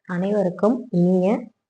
அனைவருக்கும் இனிய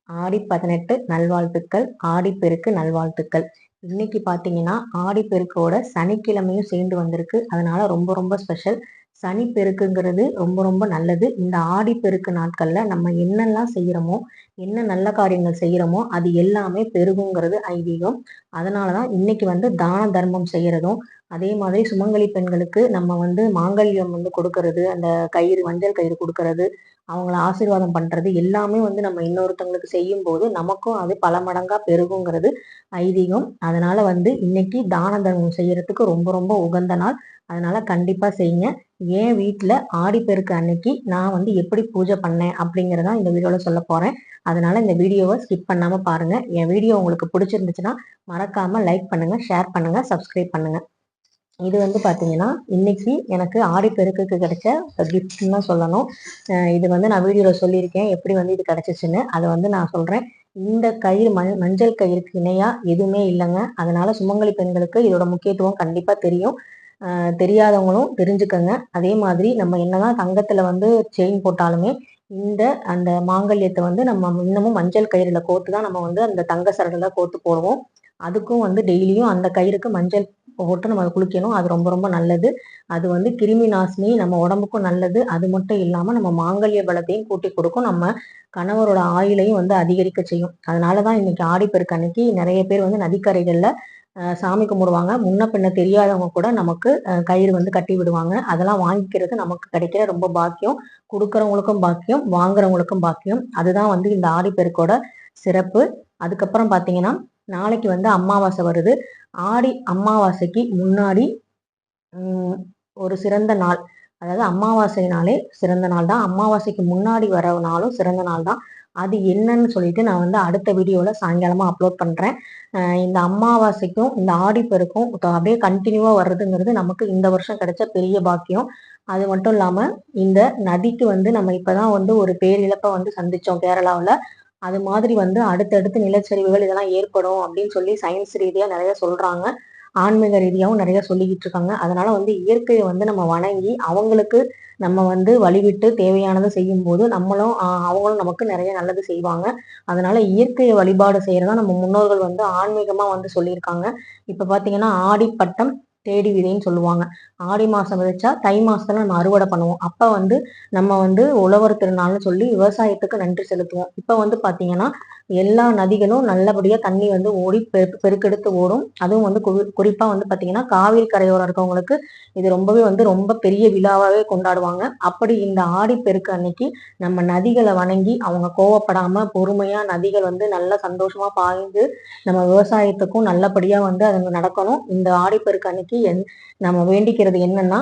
ஆடி 18 நல்வாழ்த்துக்கள், ஆடிப்பெருக்கு நல்வாழ்த்துக்கள். இன்னைக்கு பார்த்தீங்கன்னா ஆடிப்பெருக்கோட சனிக்கிழமையும் சேர்ந்து வந்திருக்கு. அதனால ரொம்ப ரொம்ப ஸ்பெஷல். சனிப்பெருக்குங்கிறது ரொம்ப ரொம்ப நல்லது. இந்த ஆடிப்பெருக்கு நாட்கள்ல நம்ம என்னெல்லாம் செய்யறோமோ, என்ன நல்ல காரியங்கள் செய்யறோமோ அது எல்லாமே பெருகுங்கிறது ஐதீகம். அதனாலதான் இன்னைக்கு வந்து தான தர்மம் செய்யறதும், அதே மாதிரி சுமங்கலி பெண்களுக்கு நம்ம வந்து மாங்கல்யம் வந்து கொடுக்கறது, அந்த கயிறு மஞ்சள் கயிறு கொடுக்கறது, அவங்கள ஆசீர்வாதம் பண்றது எல்லாமே வந்து நம்ம இன்னொருத்தவங்களுக்கு செய்யும் போது நமக்கும் அது பல மடங்கா பெருகுங்கிறது ஐதீகம். அதனால வந்து இன்னைக்கு தான தர்மம் செய்யறதுக்கு ரொம்ப ரொம்ப உகந்த நாள். அதனால கண்டிப்பா செய்யுங்க. என் வீட்டுல ஆடிப்பெருக்கு அன்னைக்கு நான் வந்து எப்படி பூஜை பண்ணேன் அப்படிங்கறத இந்த வீடியோல சொல்ல போறேன். அதனால இந்த வீடியோவை ஸ்கிப் பண்ணாம பாருங்க. என் வீடியோ உங்களுக்கு பிடிச்சிருந்துச்சுன்னா மறக்காம லைக் பண்ணுங்க, ஷேர் பண்ணுங்க, சப்ஸ்கிரைப் பண்ணுங்க. இது வந்து பார்த்தீங்கன்னா இன்னைக்கு எனக்கு ஆடிப்பெருக்குக்கு கிடைச்ச கிஃப்ட்னு தான் சொல்லணும். இது வந்து நான் வீடியோவில் சொல்லியிருக்கேன் எப்படி வந்து இது கிடைச்சிச்சுன்னு. அதை வந்து நான் சொல்கிறேன். இந்த கயிறு மஞ்சள் கயிறுக்கு இணையாக எதுவுமே இல்லைங்க. அதனால சுமங்கலி பெண்களுக்கு இதோட முக்கியத்துவம் கண்டிப்பாக தெரியும். தெரியாதவங்களும் தெரிஞ்சுக்கங்க. அதே மாதிரி நம்ம என்னதான் தங்கத்தில் வந்து செயின் போட்டாலுமே இந்த அந்த மாங்கல்யத்தை வந்து நம்ம இன்னமும் மஞ்சள் கயிறுல கோத்து தான் நம்ம வந்து அந்த தங்க சரடுல கோத்து போடுவோம். அதுக்கும் வந்து டெய்லியும் அந்த கயிறுக்கு மஞ்சள் போட்டு நம்ம குளிக்கணும். அது ரொம்ப ரொம்ப நல்லது. அது வந்து கிருமி நாசினி, நம்ம உடம்புக்கும் நல்லது. அது மட்டும் இல்லாம நம்ம மாங்கல்ய பலத்தையும் கூட்டி கொடுக்கும். நம்ம கணவரோட ஆயுளையும் வந்து அதிகரிக்க செய்யும். அதனாலதான் இன்னைக்கு ஆடிப்பெருக்கு அன்னைக்கு நிறைய பேர் வந்து நதிக்கரைகள்ல சாமி கும்பிடுவாங்க. முன்ன பின்ன தெரியாதவங்க கூட நமக்கு கயிறு வந்து கட்டி விடுவாங்க. அதெல்லாம் வாங்கிக்கிறது நமக்கு கிடைக்கிற ரொம்ப பாக்கியம். கொடுக்கறவங்களுக்கும் பாக்கியம், வாங்குறவங்களுக்கும் பாக்கியம். அதுதான் வந்து இந்த ஆடிப்பெருக்கோட சிறப்பு. அதுக்கப்புறம் பாத்தீங்கன்னா நாளைக்கு வந்து அமாவாசை வருது. ஆடி அமாவாசைக்கு முன்னாடி ஒரு சிறந்த நாள், அதாவது அமாவாசைனாலே சிறந்த நாள் தான். அமாவாசைக்கு முன்னாடி வர நாளும் சிறந்த நாள் தான். அது என்னன்னு சொல்லிட்டு நான் வந்து அடுத்த வீடியோல சாயங்காலமா அப்லோட் பண்றேன். இந்த அமாவாசைக்கும் இந்த ஆடிப்பெருக்கும் அப்படியே கண்டினியூவா வர்றதுங்கிறது நமக்கு இந்த வருஷம் கிடைச்ச பெரிய பாக்கியம். அது மட்டும் இல்லாம இந்த நதிக்கு வந்து நம்ம இப்பதான் வந்து ஒரு பேரிழப்பை வந்து சந்திச்சோம் கேரளாவில். அது மாதிரி வந்து அடுத்தடுத்து நிலச்சரிவுகள் இதெல்லாம் ஏற்படும் அப்படின்னு சொல்லி சயின்ஸ் ரீதியா நிறைய சொல்றாங்க. ஆன்மீக ரீதியாகவும் நிறைய சொல்லிக்கிட்டு இருக்காங்க. அதனால வந்து இயற்கையை வந்து நம்ம வணங்கி அவங்களுக்கு நம்ம வந்து வழிவிட்டு தேவையானதை செய்யும் போது நம்மளும் அவங்களும் நமக்கு நிறைய நல்லது செய்வாங்க. அதனால இயற்கையை வழிபாடு செய்யறதா நம்ம முன்னோர்கள் வந்து ஆன்மீகமா வந்து சொல்லியிருக்காங்க. இப்ப பாத்தீங்கன்னா ஆடிப்பட்டம் தேடி விதைன்னு சொல்லுவாங்க. ஆடி மாசம் விதைச்சா தை மாசத்துல நம்ம அறுவடை பண்ணுவோம். அப்ப வந்து நம்ம வந்து உழவர் திருநாள்னு சொல்லி விவசாயத்துக்கு நன்றி செலுத்துவோம். இப்ப வந்து பாத்தீங்கன்னா எல்லா நதிகளும் நல்லபடியா தண்ணி வந்து ஓடி பெருக்கெடுத்து ஓடும். அதுவும் வந்து குறிப்பா வந்து பாத்தீங்கன்னா காவிரி கரையோரம் இருக்கவங்களுக்கு இது ரொம்பவே வந்து ரொம்ப பெரிய விழாவாவே கொண்டாடுவாங்க. அப்படி இந்த ஆடிப்பெருக்கு அன்னைக்கு நம்ம நதிகளை வணங்கி அவங்க கோவப்படாம பொறுமையா நதிகள் வந்து நல்ல சந்தோஷமா பாய்ந்து நம்ம விவசாயத்துக்கும் நல்லபடியா வந்து அது நடக்கணும். இந்த ஆடிப்பெருக்கு அன்னைக்கு நம்ம வேண்டிக்கிறது என்னன்னா,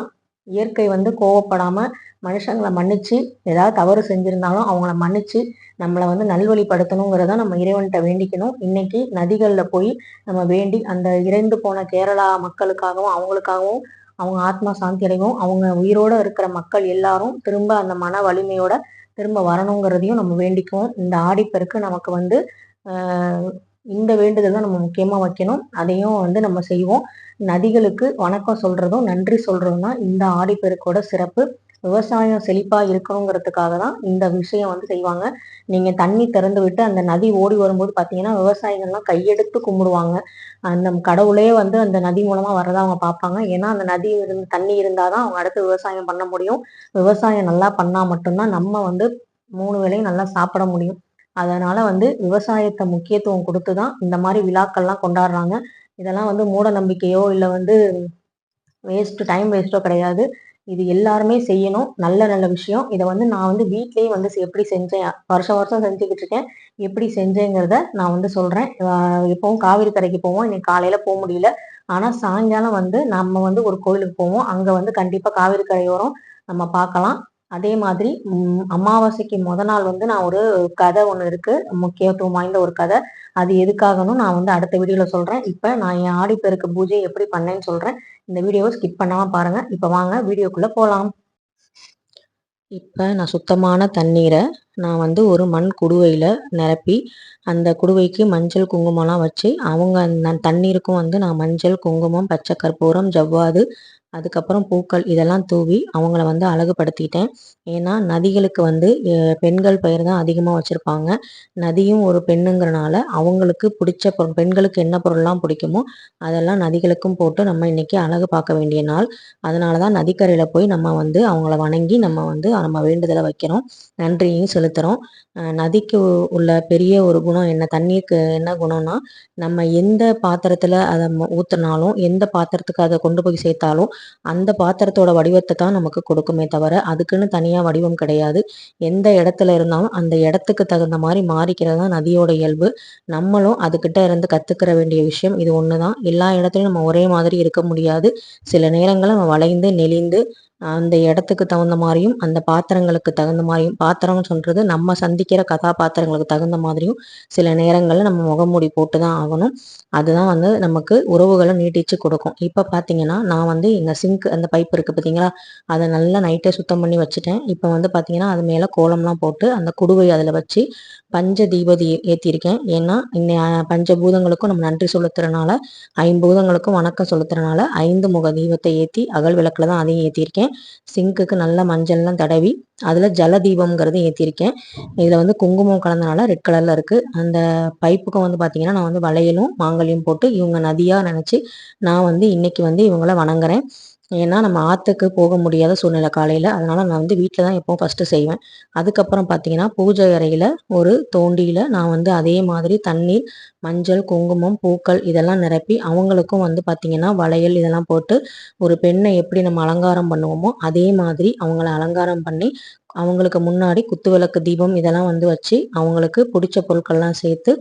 இயற்கை வந்து கோவப்படாம மனுஷங்களை மன்னிச்சு ஏதாவது தவறு செஞ்சிருந்தாலும் அவங்கள மன்னிச்சு நம்மளை வந்து நல்வழிப்படுத்தணுங்கிறத நம்ம இறைவன்கிட்ட வேண்டிக்கணும். இன்னைக்கு நதிகள்ல போய் நம்ம வேண்டி அந்த இறந்து போன கேரளா மக்களுக்காகவும் அவங்களுக்காகவும் அவங்க ஆத்மா சாந்தி அடைவும், அவங்க உயிரோட இருக்கிற மக்கள் எல்லாரும் திரும்ப அந்த மன வலிமையோட திரும்ப வரணுங்கிறதையும் நம்ம வேண்டிக்குவோம். இந்த ஆடிப்பெருக்கு நமக்கு வந்து இந்த வேண்டுதல் தான் நம்ம முக்கியமா வைக்கணும். அதையும் வந்து நம்ம செய்வோம். நதிகளுக்கு வணக்கம் சொல்றதும் நன்றி சொல்றதும் தான் இந்த ஆடிப்பெருக்கோட சிறப்பு. விவசாயம் செழிப்பா இருக்கணுங்கிறதுக்காக தான் இந்த விஷயம் வந்து செய்வாங்க. நீங்க தண்ணி திறந்து விட்டு அந்த நதி ஓடி வரும்போது பாத்தீங்கன்னா விவசாயிகள்லாம் கையெடுத்து கும்பிடுவாங்க. அந்த கடவுளே வந்து அந்த நதி மூலமா வரதா அவங்க பார்ப்பாங்க. ஏன்னா அந்த நதி தண்ணி இருந்தாதான் அவங்க அடுத்து விவசாயம் பண்ண முடியும். விவசாயம் நல்லா பண்ணா மட்டும்தான் நம்ம வந்து 3 வேளையும் நல்லா சாப்பிட முடியும். அதனால வந்து விவசாயத்தை முக்கியத்துவம் கொடுத்துதான் இந்த மாதிரி விழாக்கள்லாம் கொண்டாடுறாங்க. இதெல்லாம் வந்து மூட நம்பிக்கையோ இல்லை வந்து டைம் வேஸ்ட்டோ கிடையாது. இது எல்லாருமே செய்யணும். நல்ல நல்ல விஷயம். இதை வந்து நான் வந்து வீட்லயே வந்து எப்படி செஞ்சேன், வருஷம் வருஷம் செஞ்சுக்கிட்டு இருக்கேன். எப்படி செஞ்சேங்கிறத நான் வந்து சொல்றேன். எப்பவும் காவிரி கரைக்கு போவோம். இன்னைக்கு காலையில போக முடியல. ஆனா சாயங்காலம் வந்து நம்ம வந்து ஒரு கோயிலுக்கு போவோம். அங்க வந்து கண்டிப்பா காவிரி கரையோரம் நம்ம பார்க்கலாம். அதே மாதிரி அமாவாசைக்கு நாள் வந்து நான் ஒரு கதை ஒண்ணு இருக்கு, முக்கியத்துவம் வாய்ந்த ஒரு கதை. அது எதுக்காகணும் நான் வந்து அடுத்த வீடியோல சொல்றேன். இப்ப நான் என் ஆடிப்பெருக்கு பூஜை எப்படி பண்ணேன்னு சொல்றேன். இந்த வீடியோவை ஸ்கிப் பண்ணாம பாருங்க. இப்ப வாங்க வீடியோக்குள்ள போலாம். இப்ப நான் சுத்தமான தண்ணீரை நான் வந்து ஒரு மண் குடுவையில நிரப்பி அந்த குடுவைக்கு மஞ்சள் குங்குமம்லாம் வச்சு அவங்க தண்ணீருக்கும் வந்து நான் மஞ்சள் குங்குமம் பச்சை கற்பூரம் ஜவ்வாது அதுக்கப்புறம் பூக்கள் இதெல்லாம் தூவி அவங்கள வந்து அழகுபடுத்திட்டேன். ஏன்னா நதிகளுக்கு வந்து பெண்கள் பெயர் தான் அதிகமாக வச்சுருப்பாங்க. நதியும் ஒரு பெண்ணுங்கிறனால அவங்களுக்கு பிடிச்ச பொருள், பெண்களுக்கு என்ன பொருள்லாம் பிடிக்குமோ அதெல்லாம் நதிகளுக்கும் போட்டு நம்ம இன்னைக்கு அழகு பார்க்க வேண்டிய நாள். அதனால தான் நதிக்கரையில் போய் நம்ம வந்து அவங்கள வணங்கி நம்ம வேண்டுதலை வைக்கிறோம், நன்றியையும் செலுத்துகிறோம். நதிக்கு உள்ள பெரிய ஒரு குணம் என்ன, தண்ணீருக்கு என்ன குணம்னா, நம்ம எந்த பாத்திரத்தில் அதை ஊற்றுனாலும், எந்த பாத்திரத்துக்கு அதை கொண்டு போய் சேர்த்தாலும் அந்த பாத்திரத்தோட வடிவத்தை தான் நமக்கு கொடுக்குமே தவிர அதுக்குன்னு தனியாக வடிவம் கிடையாது. எந்த இடத்துல இருந்தாலும் அந்த இடத்துக்கு தகுந்த மாதிரி மாறிக்கிறது தான் நதியோட இயல்பு. நம்மளும் அதுக்கிட்ட இருந்து கற்றுக்கிற வேண்டிய விஷயம் இது ஒன்று தான். எல்லா இடத்துலையும் நம்ம ஒரே மாதிரி இருக்க முடியாது. சில நேரங்களில் நம்ம வளைந்து நெளிந்து அந்த இடத்துக்கு தகுந்த மாதிரியும் அந்த பாத்திரங்களுக்கு தகுந்த மாதிரியும், பாத்திரம்னு சொல்கிறது நம்ம சந்திக்கிற கதாபாத்திரங்களுக்கு தகுந்த மாதிரியும் சில நேரங்களில் நம்ம முகமூடி போட்டு தான் ஆகணும். அதுதான் வந்து நமக்கு உறவுகளை நீட்டிச்சு கொடுக்கும். இப்போ பார்த்தீங்கன்னா நான் வந்து எங்கள் சிங்க் அந்த பைப் இருக்குது பார்த்தீங்களா, அதை நல்லா நைட்டே சுத்தம் பண்ணி வச்சுட்டேன். இப்போ வந்து பார்த்தீங்கன்னா அது மேலே கோலம்லாம் போட்டு அந்த குடுவை அதில் வச்சு பஞ்ச தீபதி ஏற்றிருக்கேன். ஏன்னா பஞ்சபூதங்களுக்கும் நம்ம நன்றி செலுத்துறதுனால, ஐம்பூதங்களுக்கும் வணக்கம் செலுத்துறதுனால 5 முக தீபத்தை ஏற்றி அகல் விளக்கில் தான் அதையும் ஏற்றிருக்கேன். சிங்க்குக்கு நல்லா மஞ்சள்லாம் தடவி அதில் ஜல தீபம்ங்கிறது ஏற்றிருக்கேன். இதில் வந்து குங்குமம் கலந்தனால ரெட் கலரில் இருக்குது. அந்த பைப்புக்கும் வந்து பார்த்திங்கன்னா நான் வந்து வளையலும் மாங்கல்யம் போட்டு இவங்க நதியாக நினச்சி நான் வந்து இன்னைக்கு வந்து இவங்கள வணங்குறேன். ஏன்னா நம்ம ஆற்றுக்கு போக முடியாத சூழ்நிலை காலையில், அதனால் நான் வந்து வீட்டில் தான் எப்போவும் ஃபஸ்ட்டு செய்வேன். அதுக்கப்புறம் பார்த்திங்கன்னா பூஜை அறையில் ஒரு தோண்டியில் நான் வந்து அதே மாதிரி தண்ணீர், மஞ்சள், குங்குமம், பூக்கள் இதெல்லாம் நிரப்பி அவங்களுக்கும் வந்து பார்த்திங்கன்னா வளையல் இதெல்லாம் போட்டு ஒரு பெண்ணை எப்படி நம்ம அலங்காரம் பண்ணுவோமோ அதே மாதிரி அவங்கள அலங்காரம் பண்ணி அவங்களுக்கு முன்னாடி குத்துவிளக்கு தீபம் இதெல்லாம் வந்து வச்சு அவங்களுக்கு பிடிச்ச பொருட்கள்லாம் சேர்த்து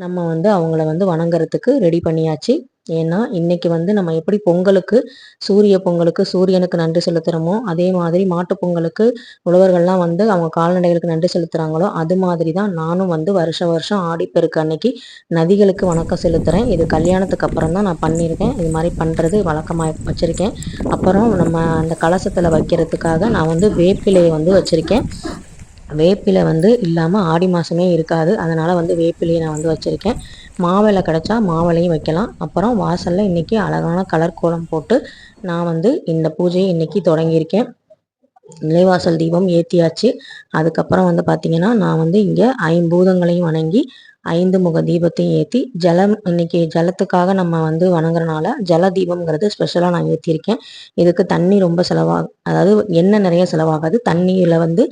நம்ம வந்து அவங்கள வந்து வணங்குறதுக்கு ரெடி பண்ணியாச்சு. ஏன்னா இன்னைக்கு வந்து நம்ம எப்படி பொங்கலுக்கு சூரிய பொங்கலுக்கு சூரியனுக்கு நன்றி செலுத்துகிறோமோ அதே மாதிரி மாட்டு பொங்கலுக்கு உழவர்கள்லாம் வந்து அவங்க கால்நடைகளுக்கு நன்றி செலுத்துகிறாங்களோ அது மாதிரி தான் நானும் வந்து வருஷம் வருஷம் ஆடிப்பெருக்கு அன்னைக்கு நதிகளுக்கு வணக்கம் செலுத்துகிறேன். இது கல்யாணத்துக்கு அப்புறம் தான் நான் பண்ணியிருக்கேன். இது மாதிரி பண்ணுறது வழக்கமாக வச்சுருக்கேன். அப்புறம் நம்ம அந்த கலசத்தில் வைக்கிறதுக்காக நான் வந்து வேப்பிலையை வந்து வச்சுருக்கேன். வேப்பிலை வந்து இல்லாமல் ஆடி மாதமே இருக்காது. அதனால் வந்து வேப்பிலையை நான் வந்து வச்சுருக்கேன். மாவிலை கிடச்சா மாவிலையும் வைக்கலாம். அப்புறம் வாசலில் இன்றைக்கி அழகான கலர் கோலம் போட்டு நான் வந்து இந்த பூஜையை இன்றைக்கி தொடங்கியிருக்கேன். நிலைவாசல் தீபம் ஏற்றியாச்சு. அதுக்கப்புறம் வந்து பார்த்திங்கன்னா நான் வந்து இங்கே ஐம்பூதங்களையும் வணங்கி 5 முக தீபத்தையும் ஏற்றி இன்னைக்கு ஜலத்துக்காக நம்ம வந்து வணங்குறனால ஜல தீபம்ங்கிறது ஸ்பெஷலாக நான் ஏற்றிருக்கேன். இதுக்கு தண்ணி ரொம்ப அதாவது எண்ணெய் நிறைய செலவாகாது. தண்ணியில் வந்து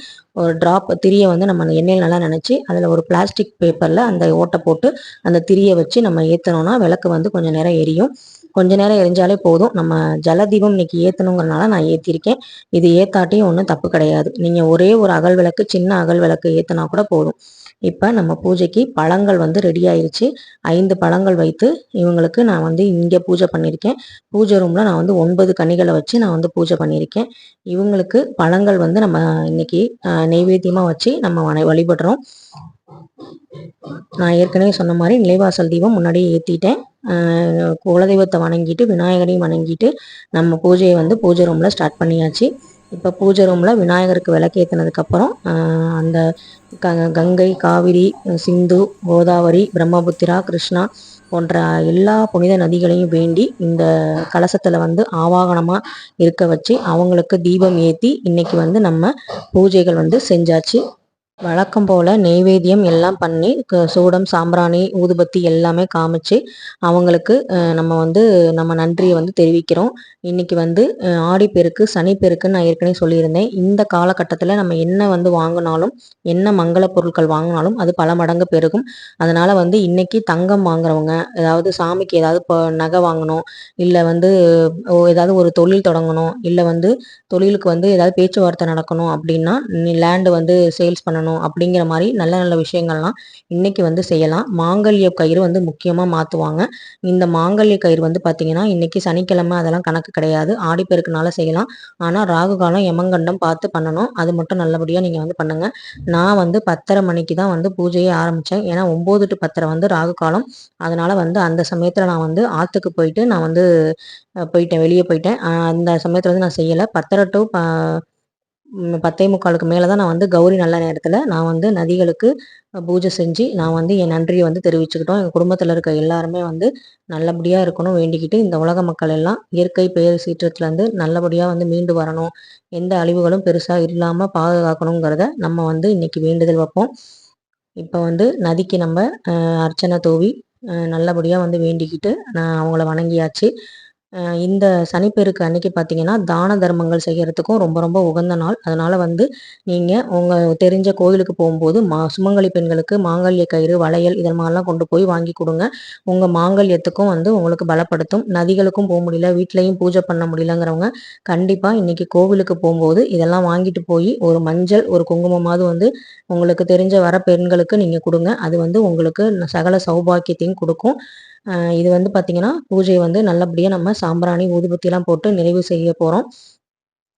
ஒரு ட்ராப் திரியை வந்து நம்ம எண்ணெயில் நல்லா நினச்சி அதில் ஒரு பிளாஸ்டிக் பேப்பரில் அந்த ஓட்டை போட்டு அந்த திரியை வச்சு நம்ம ஏற்றினோன்னா விளக்கு வந்து கொஞ்சம் நேரம் எரியும். கொஞ்ச நேரம் எரிஞ்சாலே போதும். நம்ம ஜலதீபம் இன்னைக்கு ஏற்றணுங்கிறனால நான் ஏற்றிருக்கேன். இது ஏற்றாட்டியும் ஒன்றும் தப்பு கிடையாது. நீங்கள் ஒரே ஒரு அகல் விளக்கு, சின்ன அகல் விளக்கு ஏற்றினா கூட போதும். இப்போ நம்ம பூஜைக்கு பழங்கள் வந்து ரெடி ஆயிடுச்சு. 5 பழங்கள் வைத்து இவங்களுக்கு நான் வந்து இங்கே பூஜை பண்ணியிருக்கேன். பூஜை ரூமில் நான் வந்து 9 கனிகளை வச்சு நான் வந்து பூஜை பண்ணியிருக்கேன். இவங்களுக்கு பழங்கள் வந்து நம்ம இன்னைக்கு நெய்வேத்தியமாக வச்சு நம்ம வழிபடுறோம். நான் ஏற்கனவே சொன்ன மாதிரி நிலைவாசல் தீபம் முன்னாடியே ஏற்றிட்டேன். குலதெய்வத்தை வணங்கிட்டு விநாயகரையும் வணங்கிட்டு நம்ம பூஜையை வந்து பூஜை ரூமில் ஸ்டார்ட் பண்ணியாச்சு. இப்போ பூஜை ரூமில் விநாயகருக்கு விளக்கு ஏற்றினதுக்கப்புறம் அந்த கங்கை, காவிரி, சிந்து, கோதாவரி, பிரம்மபுத்திரா, கிருஷ்ணா போன்ற எல்லா புனித நதிகளையும் வேண்டி இந்த கலசத்தில் வந்து ஆவாகனமாக இருக்க வச்சு அவங்களுக்கு தீபம் ஏற்றி இன்னைக்கு வந்து நம்ம பூஜைகள் வந்து செஞ்சாச்சு. வழக்கம் போல் நெய்வேத்தியம் எல்லாம் பண்ணி சூடம், சாம்பிராணி, ஊதுபத்தி எல்லாமே காமிச்சு அவங்களுக்கு நம்ம வந்து நம்ம நன்றியை வந்து தெரிவிக்கிறோம். இன்னைக்கு வந்து ஆடிப்பெருக்கு, சனிப்பெருக்குன்னு நான் ஏற்கனவே சொல்லியிருந்தேன். இந்த காலகட்டத்தில் நம்ம என்ன வந்து வாங்கினாலும், என்ன மங்கள பொருட்கள் வாங்கினாலும் அது பல மடங்கு பெருகும். அதனால் வந்து இன்னைக்கு தங்கம் வாங்குறவங்க, ஏதாவது சாமிக்கு ஏதாவது நகை வாங்கணும், இல்லை வந்து ஏதாவது ஒரு தொழில் தொடங்கணும், இல்லை வந்து தொழிலுக்கு வந்து ஏதாவது பேச்சுவார்த்தை நடக்கணும் அப்படின்னா, லேண்டு வந்து சேல்ஸ் பண்ணணும் அப்படிங்கிற மாதிரி நல்ல நல்ல விஷயங்கள்லாம் இன்னைக்கு வந்து செய்யலாம். மாங்கல்ய கயிறு வந்து முக்கியமாக மாற்றுவாங்க. இந்த மாங்கல்ய கயிறு வந்து பார்த்தீங்கன்னா இன்னைக்கு சனிக்கிழமை அதெல்லாம் கணக்கு கிடையாது. ஆடிப்பெருக்குனால செய்யலாம். ஆனால் ராகு காலம் யமங்கண்டம் பார்த்து பண்ணணும். அது மட்டும் நல்லபடியாக நீங்கள் வந்து பண்ணுங்க. நான் வந்து 10:30 மணிக்கு தான் வந்து பூஜையை ஆரம்பித்தேன். ஏன்னா 9 to 10:30 வந்து ராகு காலம். அதனால் வந்து அந்த சமயத்தில் நான் வந்து ஆற்றுக்கு போயிட்டு நான் வந்து வெளியே போயிட்டேன். அந்த சமயத்தில் வந்து நான் செய்யலை. 10:30 to 10:45க்கு மேலே தான் நான் வந்து கௌரி நல்ல நேரத்தில் நான் வந்து நதிகளுக்கு பூஜை செஞ்சு நான் வந்து என் நன்றியை வந்து தெரிவிச்சுக்கிட்டோம். எங்கள் குடும்பத்தில் இருக்க எல்லாருமே வந்து நல்லபடியாக இருக்கணும் வேண்டிக்கிட்டு, இந்த உலக மக்கள் எல்லாம் இயற்கை பேர் சீற்றத்துலேருந்து நல்லபடியாக வந்து மீண்டு வரணும், எந்த அழிவுகளும் பெருசாக இல்லாமல் பாதுகாக்கணுங்கிறத நம்ம வந்து இன்னைக்கு வேண்டுதல் வைப்போம். இப்போ வந்து நதிக்கு நம்ம அர்ச்சனை தூவி நல்லபடியாக வந்து வேண்டிக்கிட்டு நான் அவங்கள வணங்கியாச்சு. இந்த சனிப்பெருக்கு அன்னைக்கு பார்த்தீங்கன்னா, தான தர்மங்கள் செய்யறதுக்கும் ரொம்ப ரொம்ப உகந்த நாள். அதனால வந்து நீங்க உங்க தெரிஞ்ச கோயிலுக்கு போகும்போது சுமங்கலி பெண்களுக்கு மாங்கல்ய கயிறு, வளையல் இது மாரிலாம் கொண்டு போய் வாங்கி குடுங்க. உங்க மாங்கல்யத்துக்கும் வந்து உங்களுக்கு பலப்படுத்தும். நதிகளுக்கும் முடியல, வீட்லயும் பூஜை பண்ண முடியலங்கிறவங்க கண்டிப்பா இன்னைக்கு கோவிலுக்கு போம்போது இதெல்லாம் வாங்கிட்டு போய் ஒரு மஞ்சள், ஒரு குங்குமமாவது வந்து உங்களுக்கு தெரிஞ்ச வர பெண்களுக்கு நீங்க குடுங்க. அது வந்து உங்களுக்கு சகல சௌபாக்கியத்தையும் குடுக்கும். இது வந்து பார்த்தீங்கன்னா, பூஜைய வந்து நல்லபடியா நம்ம சாம்பிராணி, ஊதுபத்திலாம் போட்டு நிறைவு செய்ய போறோம்.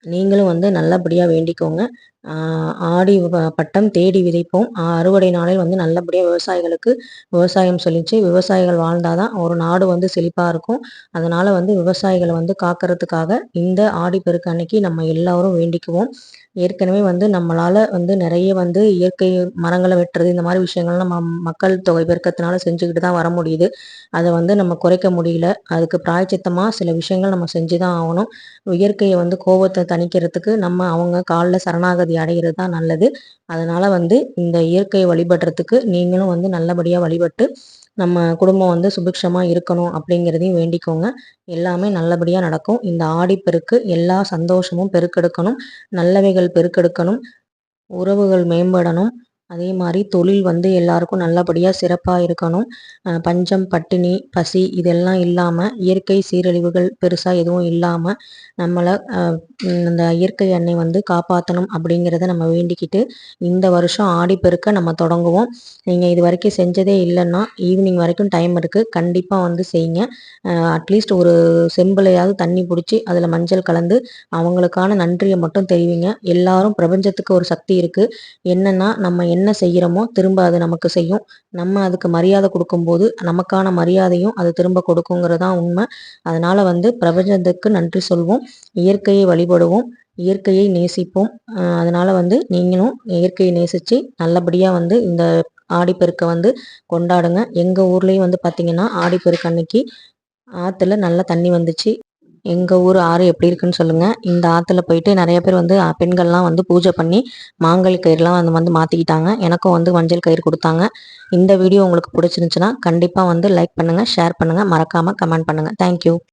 நீங்களும் வந்து நல்லபடியா வேண்டிக்கோங்க. ஆ ஆடி பட்டம் தேடி விதைப்போம். அறுவடை நாளில் வந்து நல்லபடியா விவசாயிகளுக்கு விவசாயம் செழிச்சு, விவசாயிகள் வாழ்ந்தா தான் ஒரு நாடு வந்து செழிப்பா இருக்கும். அதனால வந்து விவசாயிகள வந்து காக்கிறதுக்காக இந்த ஆடிப்பெருக்கு அன்னைக்கு நம்ம எல்லாரும் வேண்டிக்குவோம். ஏற்கனவே வந்து நம்மளால வந்து நிறைய வந்து இயற்கை மரங்கள வெட்டுறது, இந்த மாரி விஷயங்கள் நம்ம மக்கள் தொகை பெருக்கத்தினால செஞ்சுக்கிட்டு தான் வர முடியுது. அத வந்து நம்ம குறைக்க முடியல. அதுக்கு பிராயச்சித்தமா சில விஷயங்கள் நம்ம செஞ்சு தான் ஆகணும். இயற்கையை வந்து கோபத்தை தணிக்கிறதுக்கு நம்ம அவங்க காலில் சரணாகதி அடைகிறது தான் நல்லது. அதனால வந்து இந்த இயற்கையை வழிபடுறதுக்கு நீங்களும் வந்து நல்லபடியாக வழிபட்டு நம்ம குடும்பம் வந்து சுபிக்ஷமா இருக்கணும் அப்படிங்கிறதையும் வேண்டிக்கோங்க. எல்லாமே நல்லபடியாக நடக்கும். இந்த ஆடிப்பெருக்கு எல்லா சந்தோஷமும் பெருக்கெடுக்கணும், நல்லவைகள் பெருக்கெடுக்கணும், உறவுகள் மேம்படணும். அதே மாரி தொழில் வந்து எல்லாருக்கும் நல்லபடியா சிறப்பா இருக்கணும். பஞ்சம், பட்டினி, பசி இதெல்லாம் இல்லாம, இயற்கை சீரழிவுகள் பெருசா எதுவும் இல்லாம, நம்மள இந்த இயற்கை அன்னை வந்து காப்பாத்தணும் அப்படிங்கிறத நம்ம வேண்டிக்கிட்டு, இந்த வருஷம் ஆடிப்பெருக்க நம்ம தொடங்குவோம். நீங்க இதுவரைக்கும் செஞ்சதே இல்லன்னா, ஈவினிங் வரைக்கும் டைம் இருக்கு. கண்டிப்பா வந்து செய்யுங்க. அட்லீஸ்ட் ஒரு செம்புலயாவது தண்ணி புடிச்சு, அதுல மஞ்சள் கலந்து அவங்களுக்கான நன்றிய மட்டும் தெரிவிங்க. எல்லாரும் பிரபஞ்சத்துக்கு ஒரு சக்தி இருக்கு. என்னன்னா, நம்ம என்ன செய்யறோமோ திரும்ப அது நமக்கு செய்யும். நம்ம அதுக்கு மரியாதை குடுக்கும்போது, நமக்கான மரியாதையும் அது திரும்ப கொடுக்குங்கிறது தான் உண்மை. அதனால வந்து பிரபஞ்சத்துக்கு நன்றி சொல்வோம். இயற்கையை வழிபடுவோம். இயற்கையை நேசிப்போம். அதனால வந்து நீங்களும் இயற்கையை நேசிச்சு நல்லபடியா வந்து இந்த ஆடிப்பெருக்க வந்து கொண்டாடுங்க. எங்க ஊர்லயும் வந்து பார்த்தீங்கன்னா, ஆடிப்பெருக்கு அன்னைக்கு ஆத்துல நல்லா தண்ணி வந்துச்சு. எங்க ஊர் ஆறு எப்படி இருக்குன்னு சொல்லுங்க. இந்த ஆத்துல போயிட்டு நெறைய பேர் வந்து பெண்கள்லாம் வந்து பூஜை பண்ணி மாங்கல்ய கயிறுலாம் வந்து மாத்திக்கிட்டாங்க. எனக்கும் வந்து மஞ்சள் கயிறு குடுத்தாங்க. இந்த வீடியோ உங்களுக்கு புடிச்சிருந்துச்சுன்னா, கண்டிப்பா வந்து லைக் பண்ணுங்க, ஷேர் பண்ணுங்க, மறக்காம கமெண்ட் பண்ணுங்க. Thank you.